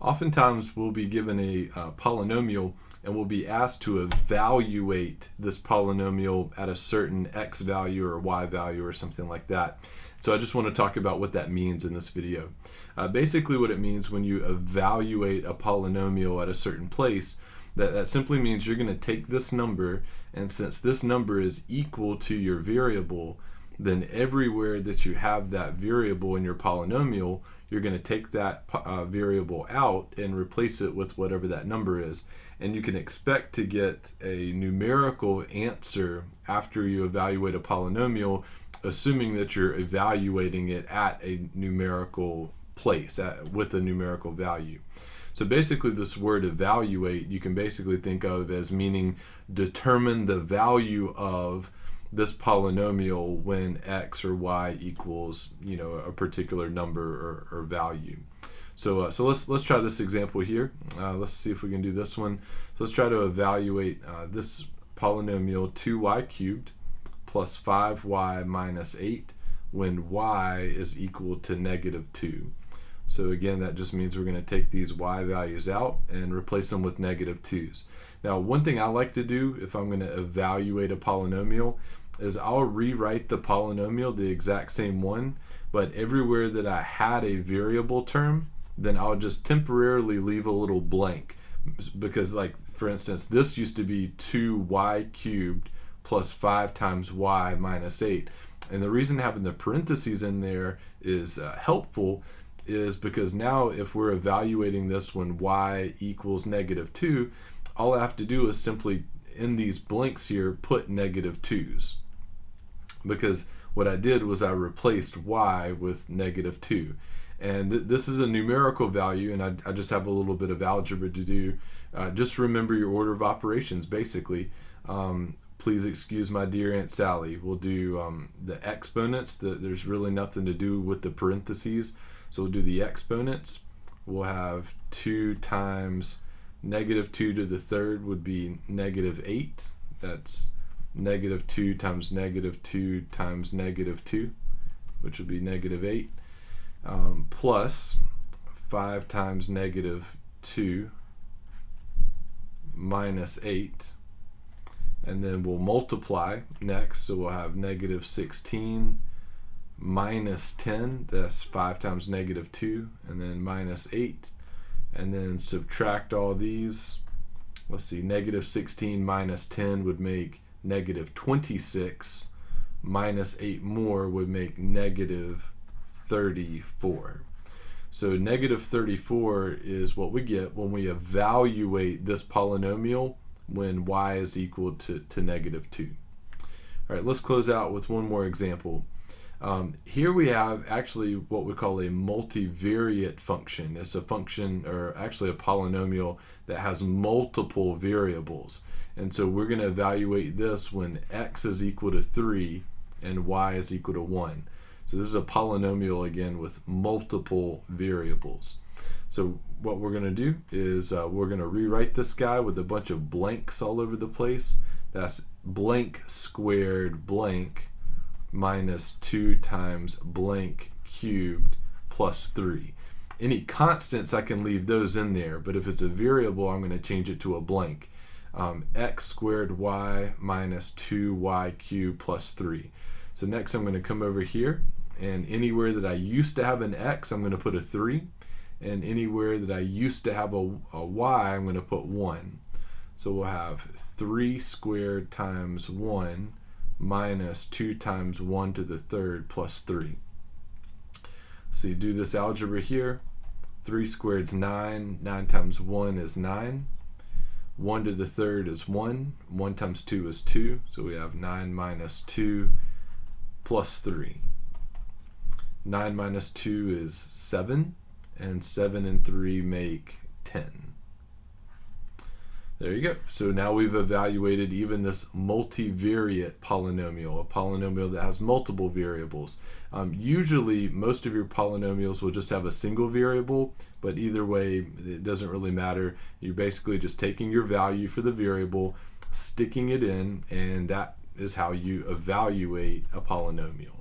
Oftentimes we'll be given a polynomial and we'll be asked to evaluate this polynomial at a certain x value or y value or something like that. So I just want to talk about what that means in this video. Basically what it means when you evaluate a polynomial at a certain place, that simply means you're going to take this number, and since this number is equal to your variable, then everywhere that you have that variable in your polynomial, you're going to take that variable out and replace it with whatever that number is. And you can expect to get a numerical answer after you evaluate a polynomial, assuming that you're evaluating it at a numerical place, with a numerical value. So basically this word evaluate, you can basically think of as meaning determine the value of this polynomial when x or y equals, a particular number or value. So let's try this example here. Let's see if we can do this one. So let's try to evaluate this polynomial 2y cubed plus 5y minus 8 when y is equal to -2. So again, that just means we're going to take these y values out and replace them with -2's. Now, one thing I like to do if I'm going to evaluate a polynomial is I'll rewrite the polynomial the exact same one, but everywhere that I had a variable term, then I'll just temporarily leave a little blank. Because, like, for instance, this used to be 2y cubed plus 5 times y minus 8. And the reason having the parentheses in there is helpful is because now if we're evaluating this when y equals -2, all I have to do is simply, in these blanks here, put -2's. Because what I did was I replaced y with -2. And this is a numerical value, and I just have a little bit of algebra to do. Just remember your order of operations, basically. Please excuse my dear Aunt Sally. We'll do the exponents. There's really nothing to do with the parentheses. So we'll do the exponents. We'll have 2 times -2 to the third would be -8. That's -2 times -2 times -2, which would be -8, plus 5 times -2 minus 8. And then we'll multiply next, so we'll have -16 minus 10, that's 5 times -2, and then minus 8, and then subtract all these. Let's see, -16 minus 10 would make -26, minus 8 more would make -34. So -34 is what we get when we evaluate this polynomial when y is equal to -2. All right, let's close out with one more example. Here we have actually what we call a multivariate function. It's a function, or actually a polynomial, that has multiple variables. And so we're going to evaluate this when x is equal to 3 and y is equal to 1. So this is a polynomial, again, with multiple variables. So what we're going to do is we're going to rewrite this guy with a bunch of blanks all over the place. That's blank squared blank minus 2 times blank cubed plus 3. Any constants, I can leave those in there, but if it's a variable, I'm going to change it to a blank. X squared y minus 2y cubed plus 3. So next I'm going to come over here, and anywhere that I used to have an x, I'm going to put a 3. And anywhere that I used to have a y, I'm going to put 1. So we'll have 3 squared times 1 minus 2 times 1 to the third plus 3. So you do this algebra here. 3 squared is 9. 9 times 1 is 9. 1 to the third is 1. 1 times 2 is 2. So we have 9 minus 2 plus 3. 9 minus 2 is 7. And 7 and 3 make 10. There you go. So now we've evaluated even this multivariate polynomial, a polynomial that has multiple variables. Usually most of your polynomials will just have a single variable, but either way it doesn't really matter. You're basically just taking your value for the variable, sticking it in, and that is how you evaluate a polynomial.